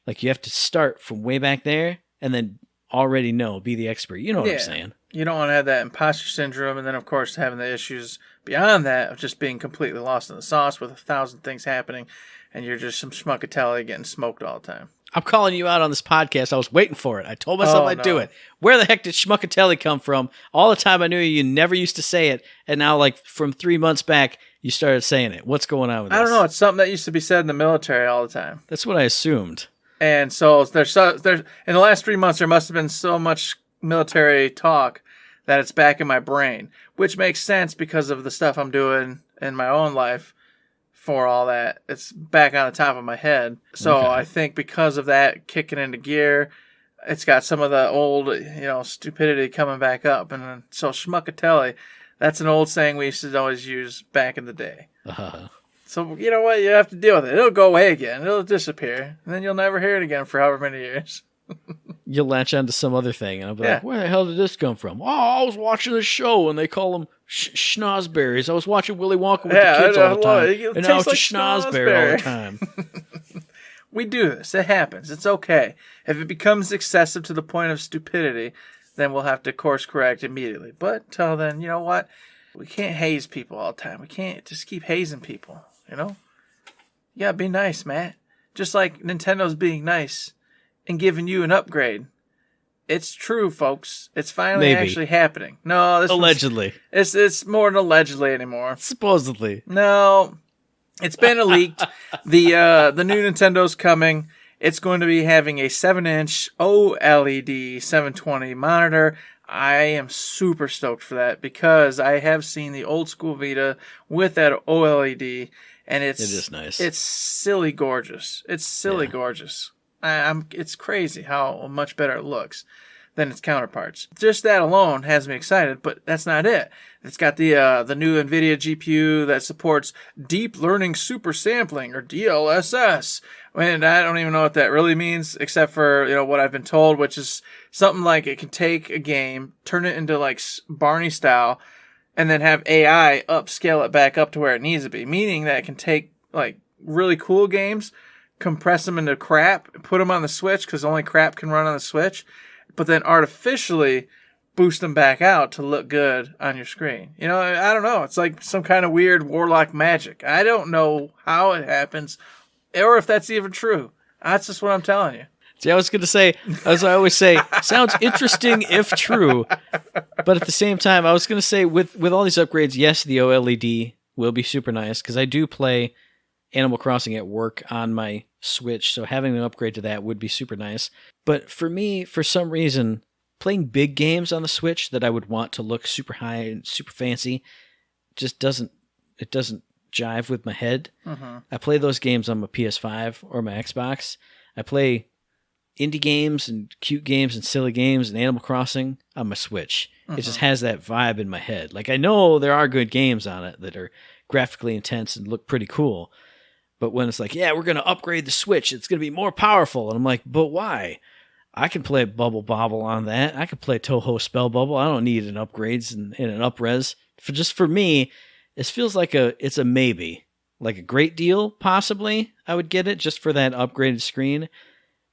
Like, you have to start from way back there, and then already be the expert. You know what I'm saying? You don't want to have that imposter syndrome, and then, of course, having the issues beyond that of just being completely lost in the sauce with 1,000 things happening, and you're just some schmuckatelli getting smoked all the time. I'm calling you out on this podcast. I was waiting for it. I told myself I'd do it. Where the heck did schmuckatelli come from? All the time I knew you never used to say it, and now, like, from 3 months back, you started saying it. What's going on with this? I don't know. It's something that used to be said in the military all the time. That's what I assumed. And so there's in the last 3 months, there must have been so much military talk that it's back in my brain, which makes sense because of the stuff I'm doing in my own life for all that. It's back on the top of my head. So I think because of that kicking into gear, it's got some of the old, stupidity coming back up. And so schmuckatelli, that's an old saying we used to always use back in the day. So you know what? You have to deal with it. It'll go away again. It'll disappear. And then you'll never hear it again for however many years. you'll latch onto some other thing, and I'll be like, where the hell did this come from? Oh, I was watching a show, and they call them schnozberries. I was watching Willy Wonka with the kids all the time, and now it's like a schnozberry all the time. We do this. It happens. It's okay. If it becomes excessive to the point of stupidity, then we'll have to course correct immediately. But until then, you know what? We can't haze people all the time. We can't just keep hazing people, you know? You gotta be nice, Matt. Just like Nintendo's being nice and giving you an upgrade. It's true, folks. It's finally actually happening. No, this allegedly. It's more than allegedly anymore. Supposedly. No, it's been leaked. The new Nintendo's coming. It's going to be having a 7-inch OLED 720 monitor. I am super stoked for that because I have seen the old school Vita with that OLED, and it is nice. It's silly gorgeous. It's silly gorgeous. It's crazy how much better it looks than its counterparts. Just that alone has me excited, but that's not it. It's got the new NVIDIA GPU that supports deep learning super sampling, or DLSS. And I don't even know what that really means, except for, you know, what I've been told, which is something like it can take a game, turn it into like Barney style, and then have AI upscale it back up to where it needs to be. Meaning that it can take like really cool games, compress them into crap, put them on the Switch because only crap can run on the Switch, but then artificially boost them back out to look good on your screen. You know, I don't know. It's like some kind of weird warlock magic. I don't know how it happens or if that's even true. That's just what I'm telling you. See, I was going to say, as I always say, sounds interesting if true, but at the same time, I was going to say with all these upgrades, yes, the OLED will be super nice because I do play Animal Crossing at work on my Switch, so having an upgrade to that would be super nice. But for me, for some reason, playing big games on the Switch that I would want to look super high and super fancy just doesn't jive with my head. Mm-hmm. I play those games on my PS5 or my Xbox. I play indie games and cute games and silly games and Animal Crossing on my Switch. Mm-hmm. It just has that vibe in my head. Like, I know there are good games on it that are graphically intense and look pretty cool. But when it's like, yeah, we're going to upgrade the Switch, it's going to be more powerful. And I'm like, but why? I can play Bubble Bobble on that. I can play Toho Spell Bubble. I don't need an upgrades and an up-res. For me, it feels like it's a maybe. Like a great deal, possibly, I would get it just for that upgraded screen.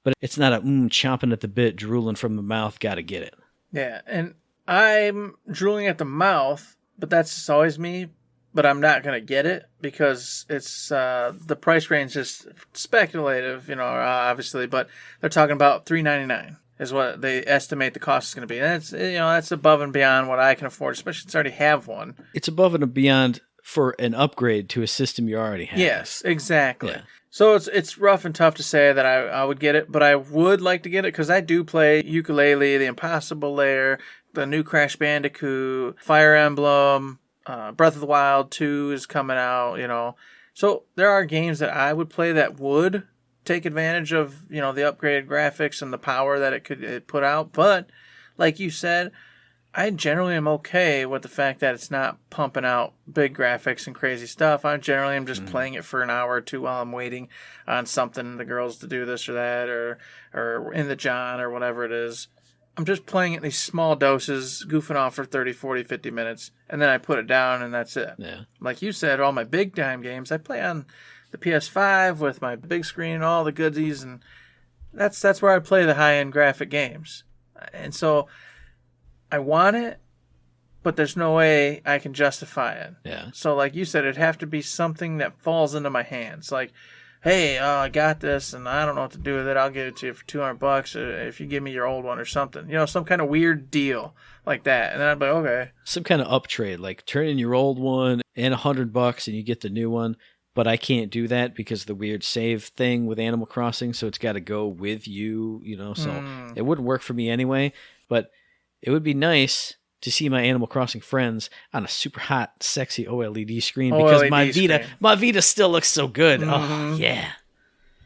But it's not a chomping at the bit, drooling from the mouth, gotta get it. Yeah, and I'm drooling at the mouth, but that's just always me. But I'm not going to get it because it's the price range is speculative, you know, obviously. But they're talking about $399 is what they estimate the cost is going to be. And that's, you know, that's above and beyond what I can afford, especially since I already have one. It's above and beyond for an upgrade to a system you already have. Yes, exactly. Yeah. So it's rough and tough to say that I would get it, but I would like to get it because I do play Yooka-Laylee, The Impossible Lair, the new Crash Bandicoot, Fire Emblem. Breath of the Wild 2 is coming out, you know. So there are games that I would play that would take advantage of, you know, the upgraded graphics and the power that it could put out. But like you said, I generally am okay with the fact that it's not pumping out big graphics and crazy stuff. I generally am just playing it for an hour or two while I'm waiting on something, the girls to do this or that, or in the John or whatever it is. I'm just playing it in these small doses, goofing off for 30, 40, 50 minutes, and then I put it down, and that's it. Yeah. Like you said, all my big-time games, I play on the PS5 with my big screen and all the goodies, and that's where I play the high-end graphic games. And so I want it, but there's no way I can justify it. Yeah. So like you said, it'd have to be something that falls into my hands. Like, hey, I got this, and I don't know what to do with it. I'll give it to you for $200 if you give me your old one or something. You know, some kind of weird deal like that. And then I'd be like, okay. Some kind of uptrade, like turn in your old one and $100 and you get the new one. But I can't do that because of the weird save thing with Animal Crossing, so it's got to go with you, you know. So it wouldn't work for me anyway. But it would be nice to see my Animal Crossing friends on a super hot, sexy OLED screen because my Vita still looks so good. Mm-hmm. Oh, yeah.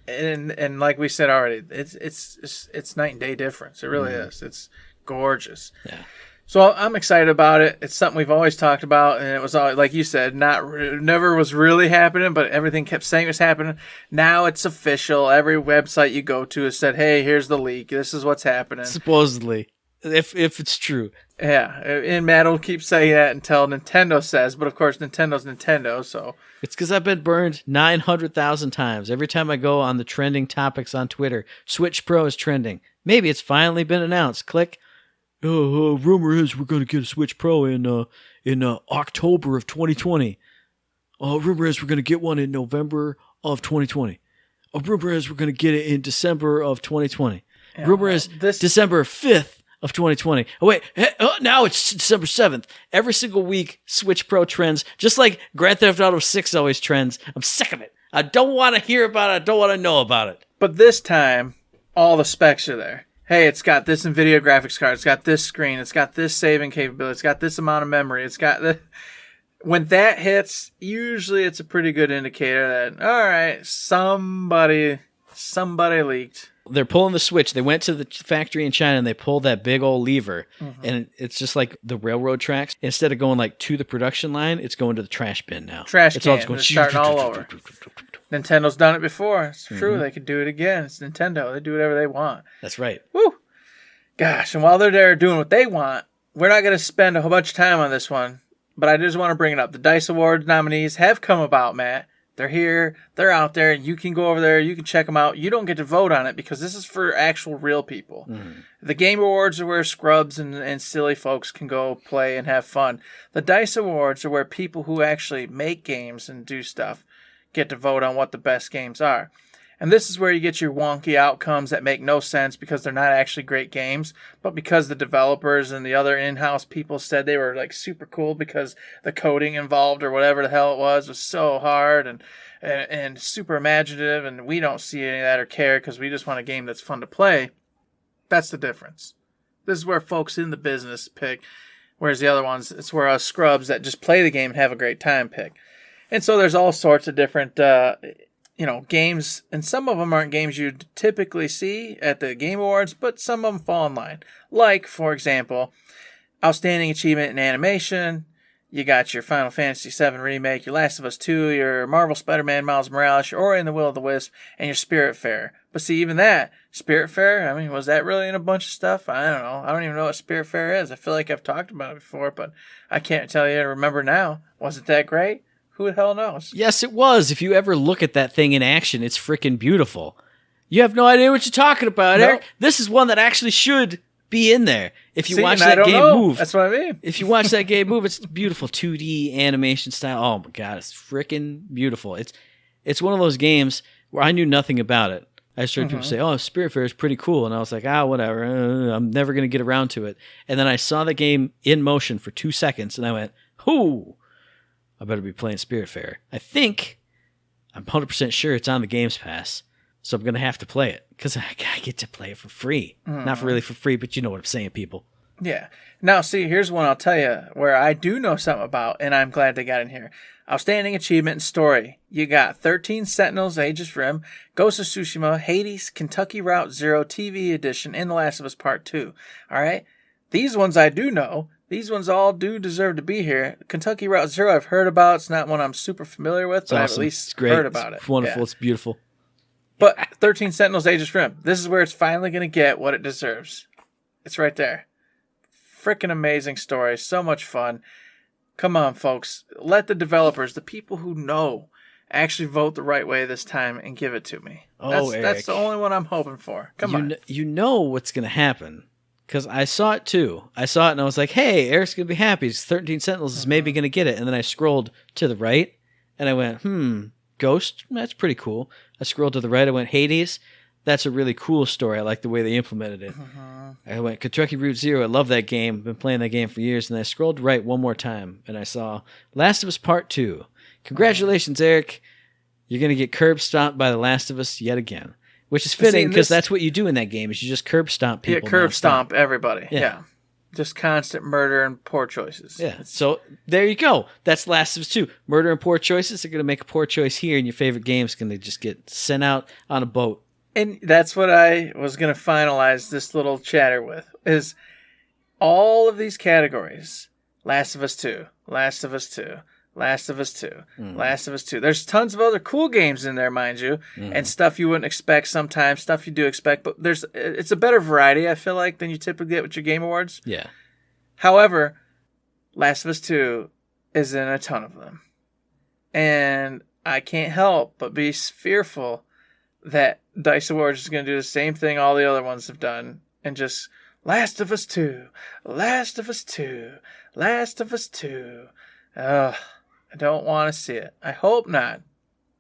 And like we said already, it's night and day difference. It really is. It's gorgeous. Yeah. So I'm excited about it. It's something we've always talked about, and it was always, like you said, never was really happening, but everything kept saying it was happening. Now it's official. Every website you go to has said, "Hey, here's the leak. This is what's happening." Supposedly, if it's true. Yeah, and Matt will keep saying that until Nintendo says, but of course Nintendo's Nintendo, so. It's because I've been burned 900,000 times. Every time I go on the trending topics on Twitter, Switch Pro is trending. Maybe it's finally been announced. Click. Rumor is we're going to get a Switch Pro in October of 2020. Rumor is we're going to get one in November of 2020. Rumor is we're going to get it in December of 2020. Yeah, rumor is December 5th of 2020. Oh, wait. Now it's December 7th. Every single week, Switch Pro trends, just like Grand Theft Auto 6 always trends. I'm sick of it. I don't want to hear about it. I don't want to know about it. But this time, all the specs are there. Hey, it's got this NVIDIA graphics card. It's got this screen. It's got this saving capability. It's got this amount of memory. It's got the... When that hits, usually it's a pretty good indicator that, all right, somebody leaked. They're pulling the switch. They went to the factory in China and they pulled that big old lever. Mm-hmm. And it's just like the railroad tracks. Instead of going like to the production line, it's going to the trash bin now. Trash can. It's starting all over. Nintendo's done it before. It's true. They could do it again. It's Nintendo. They do whatever they want. That's right. Woo! Gosh, and while they're there doing what they want, we're not going to spend a whole bunch of time on this one, but I just want to bring it up. The DICE Awards nominees have come about, Matt. They're here. They're out there. You can go over there. You can check them out. You don't get to vote on it because this is for actual real people. Mm-hmm. The Game Awards are where scrubs and silly folks can go play and have fun. The DICE Awards are where people who actually make games and do stuff get to vote on what the best games are. And this is where you get your wonky outcomes that make no sense because they're not actually great games, but because the developers and the other in-house people said they were like super cool because the coding involved or whatever the hell it was so hard and super imaginative, and we don't see any of that or care because we just want a game that's fun to play. That's the difference. This is where folks in the business pick, whereas the other ones, it's where us scrubs that just play the game and have a great time pick. And so there's all sorts of different, games, and some of them aren't games you'd typically see at the Game Awards, but some of them fall in line. Like, for example, Outstanding Achievement in Animation. You got your Final Fantasy VII Remake, your Last of Us 2, your Marvel Spider-Man Miles Morales, your Ori and the Will of the Wisp, and your Spiritfarer. But see, even that, Spiritfarer, I mean, was that really in a bunch of stuff? I don't know. I don't even know what Spiritfarer is. I feel like I've talked about it before, but I can't tell you to remember now. Was it that great? Who the hell knows? Yes, it was. If you ever look at that thing in action, it's freaking beautiful. You have no idea what you're talking about, Eric. This is one that actually should be in there. If you watch that game move. That's what I mean. If you watch that game move, it's beautiful 2D animation style. Oh my God, it's freaking beautiful. It's one of those games where I knew nothing about it. I just heard people say, "Oh, Spiritfarer is pretty cool," and I was like, whatever. I'm never going to get around to it. And then I saw the game in motion for 2 seconds, and I went, "Whoo! I better be playing Spiritfarer." I'm 100% sure it's on the Games Pass, so I'm going to have to play it because I get to play it for free. Not really for free, but you know what I'm saying, people. Yeah. Now, see, here's one I'll tell you where I do know something about, and I'm glad they got in here. Outstanding Achievement in Story. You got 13 Sentinels, Aegis Rim, Ghost of Tsushima, Hades, Kentucky Route Zero TV Edition, and The Last of Us Part 2. All right? These ones I do know. These ones all do deserve to be here. Kentucky Route Zero I've heard about. It's not one I'm super familiar with, but I've at least heard about it. It's wonderful. Yeah. It's beautiful. But 13 Sentinels, Aegis Rim. This is where it's finally going to get what it deserves. It's right there. Freaking amazing story. So much fun. Come on, folks. Let the developers, the people who know, actually vote the right way this time and give it to me. That's the only one I'm hoping for. Come on. You know what's going to happen. Because I saw it too. I saw it and I was like, hey, Eric's going to be happy. 13 Sentinels is maybe going to get it. And then I scrolled to the right and I went, Ghost? That's pretty cool. I scrolled to the right. I went, Hades? That's a really cool story. I like the way they implemented it. I went, Kentucky Route Zero. I love that game. Been playing that game for years. And I scrolled right one more time and I saw Last of Us Part 2. Congratulations, Eric. You're going to get curb stomped by The Last of Us yet again. Which is fitting because that's what you do in that game is you just curb stomp people. Yeah, curb stomp everybody. Yeah. Just constant murder and poor choices. Yeah. So there you go. That's Last of Us 2. Murder and poor choices. They're going to make a poor choice here and your favorite game's going to just get sent out on a boat. And that's what I was going to finalize this little chatter with is all of these categories, Last of Us 2, Last of Us 2, Last of Us 2, Last of Us 2. There's tons of other cool games in there, mind you, and stuff you wouldn't expect sometimes, stuff you do expect, but it's a better variety, I feel like, than you typically get with your Game Awards. Yeah. However, Last of Us 2 is in a ton of them. And I can't help but be fearful that DICE Awards is going to do the same thing all the other ones have done and just Last of Us 2, Last of Us 2, Last of Us 2. Ugh. I don't want to see it. I hope not.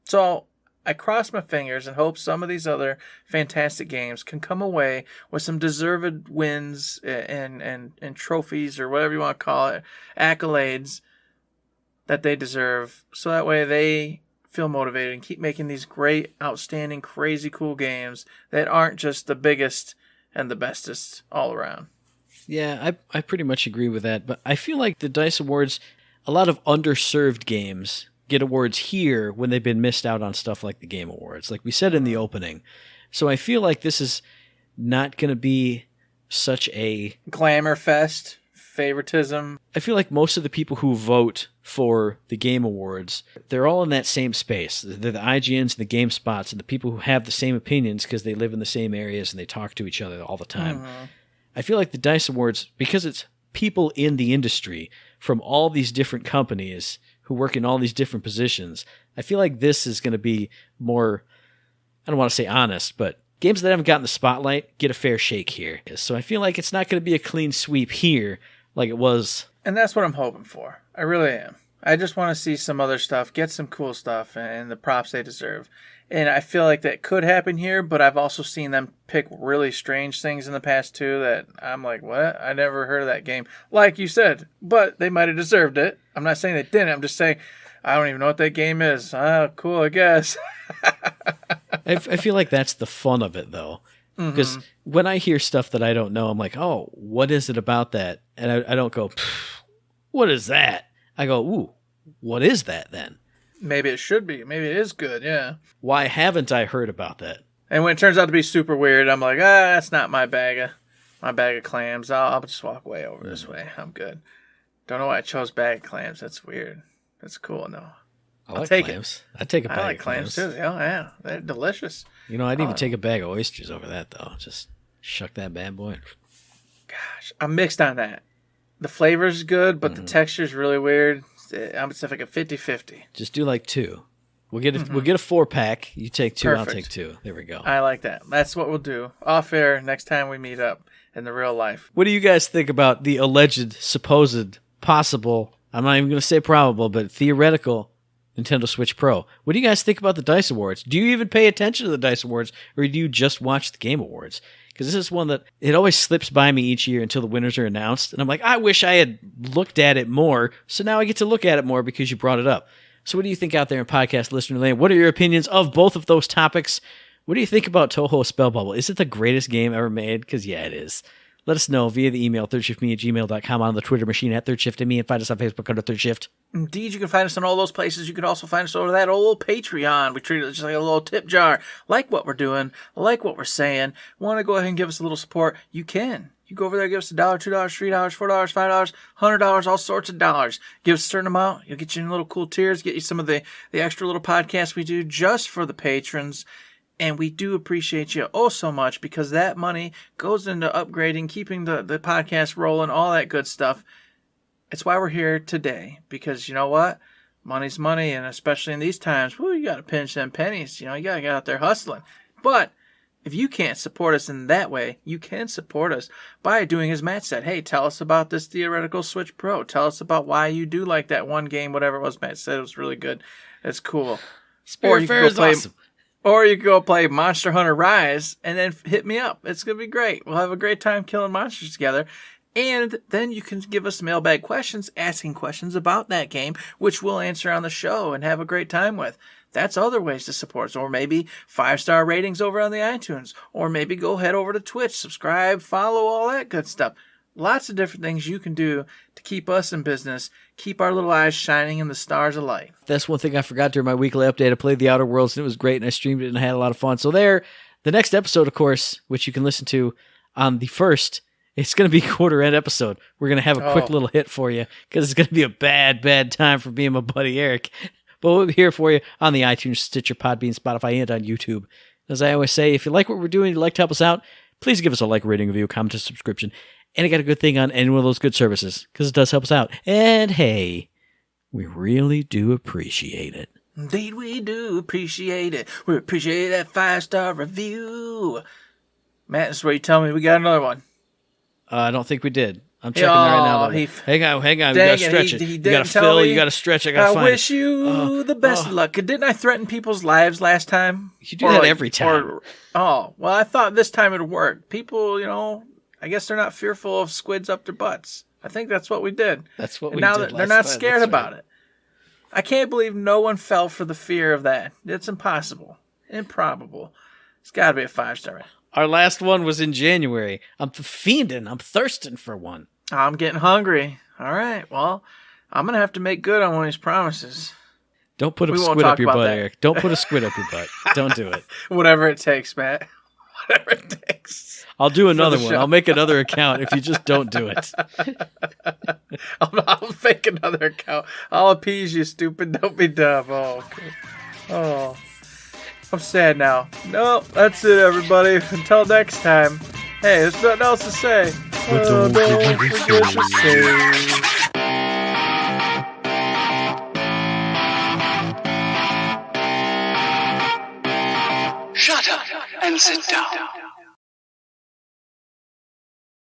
So I cross my fingers and hope some of these other fantastic games can come away with some deserved wins and trophies or whatever you want to call it, accolades that they deserve. So that way they feel motivated and keep making these great, outstanding, crazy cool games that aren't just the biggest and the bestest all around. Yeah, I pretty much agree with that. But I feel like the DICE Awards, a lot of underserved games get awards here when they've been missed out on stuff like the Game Awards, like we said in the opening. So I feel like this is not going to be such a glamour fest, favoritism. I feel like most of the people who vote for the Game Awards, they're all in that same space. They're the IGNs, the GameSpots, and the people who have the same opinions because they live in the same areas and they talk to each other all the time. I feel like the DICE Awards, because it's people in the industry from all these different companies who work in all these different positions, I feel like this is going to be more, I don't want to say honest, but games that haven't gotten the spotlight get a fair shake here. So I feel like it's not going to be a clean sweep here like it was. And that's what I'm hoping for. I really am. I just want to see some other stuff, get some cool stuff, and the props they deserve. And I feel like that could happen here, but I've also seen them pick really strange things in the past too that I'm like, what? I never heard of that game. Like you said, but they might have deserved it. I'm not saying they didn't. I'm just saying I don't even know what that game is. Oh, cool, I guess. I feel like that's the fun of it, though. Because when I hear stuff that I don't know, I'm like, oh, what is it about that? And I don't go, what is that? I go, ooh, what is that then? Maybe it should be. Maybe it is good, yeah. Why haven't I heard about that? And when it turns out to be super weird, I'm like, that's not my bag of clams. I'll just walk away over this way. I'm good. Don't know why I chose bag of clams. That's weird. That's cool, no. I'll take clams. I'd take a bag I like of clams. Too. Yeah, they're delicious. You know, I'd even take a bag of oysters over that, though. Just shuck that bad boy. Gosh, I'm mixed on that. The flavor's good, but the texture's really weird. It's like a 50-50. Just do like two. We'll get a 4-pack. You take two, Perfect. I'll take two. There we go. I like that. That's what we'll do. Off air next time we meet up in the real life. What do you guys think about the alleged, supposed, possible, I'm not even going to say probable, but theoretical Nintendo Switch Pro? What do you guys think about the DICE Awards? Do you even pay attention to the DICE Awards, or do you just watch the Game Awards? Because this is one that it always slips by me each year until the winners are announced. And I'm like, I wish I had looked at it more. So now I get to look at it more because you brought it up. So what do you think out there in podcast listener land? What are your opinions of both of those topics? What do you think about Toho Spell Bubble? Is it the greatest game ever made? Because yeah, it is. Let us know via the email, thirdshiftme@gmail.com, on the Twitter machine @ThirdShiftMe, and find us on Facebook under Third Shift. Indeed, you can find us on all those places. You can also find us over that old Patreon. We treat it just like a little tip jar. Like what we're doing, like what we're saying. Want to go ahead and give us a little support? You can. You go over there, give us $1, $2, $3, $4, $5, $100, all sorts of dollars. Give us a certain amount. You'll get you in little cool tiers, get you some of the extra little podcasts we do just for the patrons. And we do appreciate you so much, because that money goes into upgrading, keeping the podcast rolling, all that good stuff. It's why we're here today, because you know what? Money's money, and especially in these times, you got to pinch them pennies. You got to get out there hustling. But if you can't support us in that way, you can support us by doing as Matt said. Hey, tell us about this theoretical Switch Pro. Tell us about why you do like that one game, whatever it was Matt said. It was really good. It's cool. Spirit Fair is awesome. Or you can go play Monster Hunter Rise and then hit me up. It's going to be great. We'll have a great time killing monsters together. And then you can give us mailbag questions, asking questions about that game, which we'll answer on the show and have a great time with. That's other ways to support us. Or maybe 5-star ratings over on the iTunes. Or maybe go head over to Twitch, subscribe, follow, all that good stuff. Lots of different things you can do to keep us in business, keep our little eyes shining in the stars of light. That's one thing I forgot during my weekly update. I played The Outer Worlds, and it was great, and I streamed it, and I had a lot of fun. So the next episode, of course, which you can listen to on the 1st, It's going to be quarter end episode. We're going to have a quick little hit for you because it's going to be a bad time for me and my buddy Eric. But we'll be here for you on the iTunes, Stitcher, Podbean, Spotify, and on YouTube. As I always say, if you like what we're doing, you'd like to help us out, please give us a like, rating, review, comment, and subscription. And I got a good thing on any one of those good services because it does help us out. And hey, we really do appreciate it. Indeed, we do appreciate it. We appreciate that 5-star review. Matt, this is where you tell me we got another one. I don't think we did. I'm checking there right now. Hang on. We got to stretch it. You got to fill. You got to stretch. I got to find it. I wish you the best of luck. Didn't I threaten people's lives last time? You do that every time. Well, I thought this time it would work. People, I guess they're not fearful of squids up their butts. I think that's what we did. That's what we did. Now they're not scared about it. I can't believe no one fell for the fear of that. It's impossible. Improbable. It's got to be a 5-star. Our last one was in January. I'm fiending. I'm thirsting for one. I'm getting hungry. All right. Well, I'm going to have to make good on one of these promises. Don't put a squid up your butt, Eric. Don't put a squid up your butt. Don't do it. Whatever it takes, Matt. Whatever it takes. I'll do another one. I'll make another account if you just don't do it. I'll make another account. I'll appease you, stupid. Don't be dumb. Oh, okay. Oh. I'm sad now. Nope, that's it, everybody. Until next time. Hey, there's nothing else to say. Don't forget to say. Shut up and sit down.